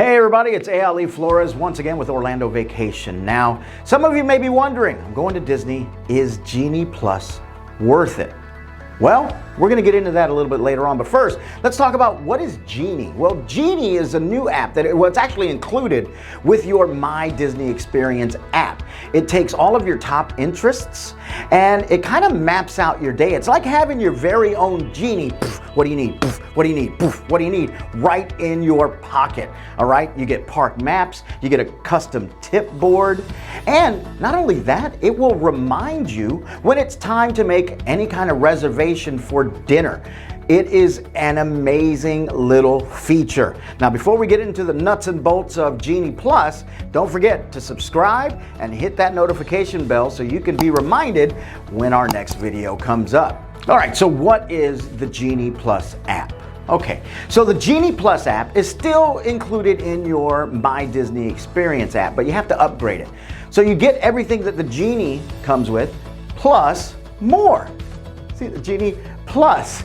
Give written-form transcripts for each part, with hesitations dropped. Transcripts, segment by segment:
Hey everybody, it's Ali Flores once again with Orlando Vacation. Now, some of you may be wondering, I'm going to Disney, is Genie Plus worth it? Well, we're going to get into that a little bit later on, but first, let's talk about what is Genie. Well, Genie is a new app it's actually included with your My Disney Experience app. It takes all of your top interests and it kind of maps out your day. It's like having your very own Genie. What do you need? What do you need? What do you need? Right in your pocket. All right, you get park maps, you get a custom tip board, and not only that, it will remind you when it's time to make any kind of reservation for dinner. It is an amazing little feature. Now, before we get into the nuts and bolts of Genie Plus, don't forget to subscribe and hit that notification bell so you can be reminded when our next video comes up. All right, so what is the Genie Plus app? Okay, so the Genie Plus app is still included in your My Disney Experience app, but you have to upgrade it. So you get everything that the Genie comes with, plus more. See, the Genie Plus,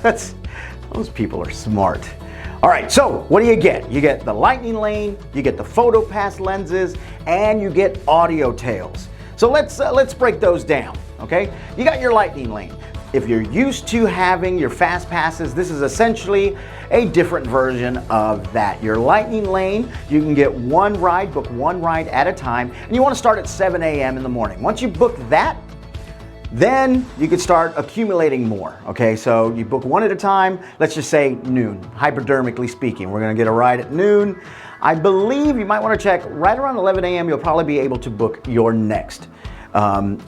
those people are smart. All right, so what do you get? You get the lightning lane, you get the PhotoPass lenses, and you get audio tails. So let's break those down, okay? You got your lightning lane. If you're used to having your fast passes, this is essentially a different version of that. Your lightning lane, you can get book one ride at a time, and you want to start at 7 a.m. in the morning. Once you book that, then you can start accumulating more, okay? So you book one at a time, let's just say noon, hypodermically speaking. We're gonna get a ride at noon. I believe you might want to check right around 11 a.m. you'll probably be able to book your next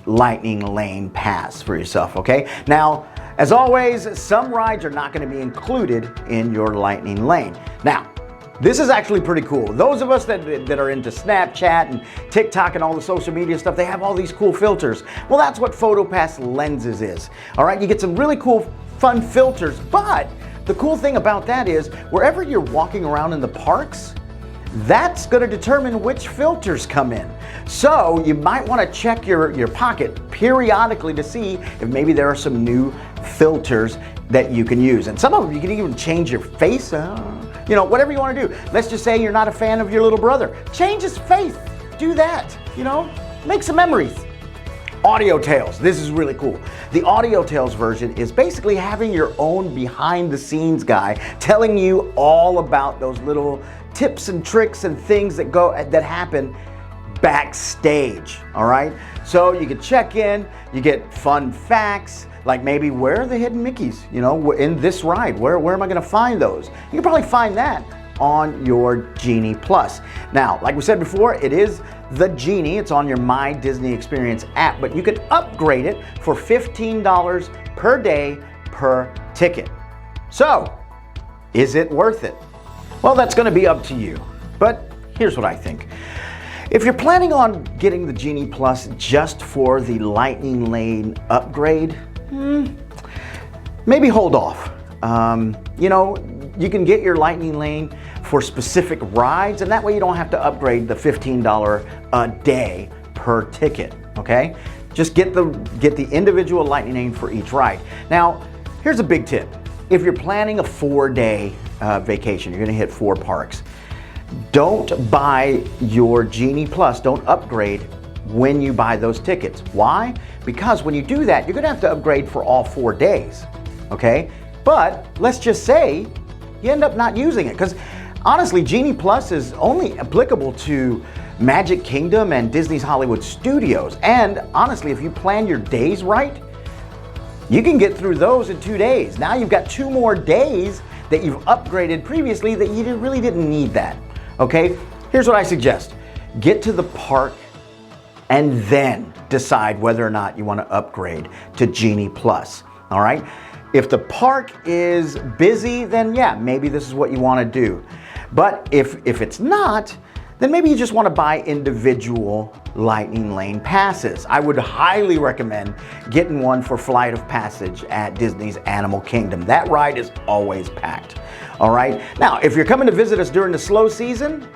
lightning lane pass for yourself, okay? Now, as always, some rides are not going to be included in your lightning lane. Now, this is actually pretty cool. Those of us that are into Snapchat and TikTok and all the social media stuff, they have all these cool filters. Well, that's what PhotoPass Lenses is. All right, you get some really cool, fun filters, but the cool thing about that is wherever you're walking around in the parks, that's going to determine which filters come in. So you might want to check your pocket periodically to see if maybe there are some new filters that you can use. And some of them you can even change your face, you know, whatever you want to do. Let's just say you're not a fan of your little brother. Change his face. Do that, you know, make some memories. Audio Tails, this is really cool. The Audio Tails version is basically having your own behind the scenes guy telling you all about those little tips and tricks and things that happen backstage, all right? So you can check in, you get fun facts, like maybe where are the hidden Mickeys, you know, in this ride, where am I gonna find those? You can probably find that on your Genie Plus. Now, like we said before, it is the Genie. It's on your My Disney Experience app, but you can upgrade it for $15 per day per ticket. So, is it worth it? Well, that's going to be up to you. But here's what I think. If you're planning on getting the Genie Plus just for the lightning lane upgrade, maybe hold off. You know, you can get your lightning lane for specific rides, and that way you don't have to upgrade the $15 a day per ticket, okay? Just get the individual lightning lane for each ride. Now, here's a big tip. If you're planning a 4-day vacation, you're gonna hit 4 parks, don't buy your Genie Plus, don't upgrade when you buy those tickets. Why? Because when you do that, you're gonna have to upgrade for all 4 days, okay? But let's just say you end up not using it, because honestly, Genie Plus is only applicable to Magic Kingdom and Disney's Hollywood Studios. And honestly, if you plan your days right, you can get through those in 2 days. Now you've got 2 more days that you've upgraded previously that you really didn't need that, okay? Here's what I suggest. Get to the park and then decide whether or not you want to upgrade to Genie Plus, all right? If the park is busy, then yeah, maybe this is what you want to do. But if it's not, then maybe you just want to buy individual lightning lane passes. I would highly recommend getting one for Flight of Passage at Disney's Animal Kingdom. That ride is always packed. All right. Now, if you're coming to visit us during the slow season,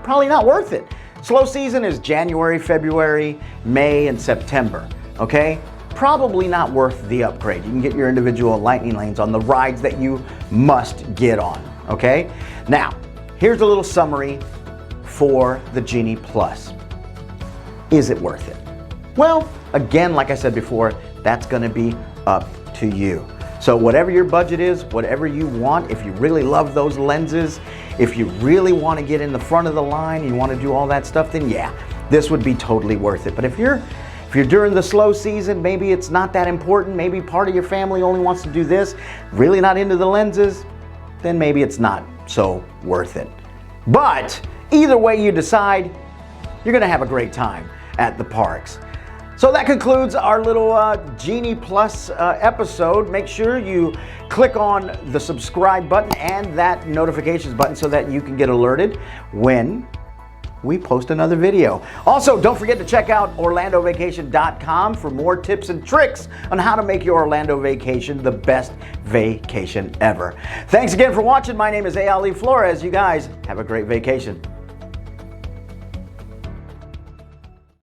probably not worth it. Slow season is January, February, May, and September. Okay. Probably not worth the upgrade. You can get your individual lightning lanes on the rides that you must get on, okay? Now, here's a little summary for the Genie Plus. Is it worth it? Well, again, like I said before, that's going to be up to you. So whatever your budget is, whatever you want, if you really love those lenses, if you really want to get in the front of the line, you want to do all that stuff, then yeah, this would be totally worth it. But if you're during the slow season, maybe it's not that important, maybe part of your family only wants to do this, really not into the lenses, then maybe it's not so worth it. But either way you decide, you're going to have a great time at the parks. So that concludes our little Genie Plus episode. Make sure you click on the subscribe button and that notifications button so that you can get alerted when we post another video. Also, don't forget to check out OrlandoVacation.com for more tips and tricks on how to make your Orlando vacation the best vacation ever. Thanks again for watching. My name is Ali Flores. You guys have a great vacation.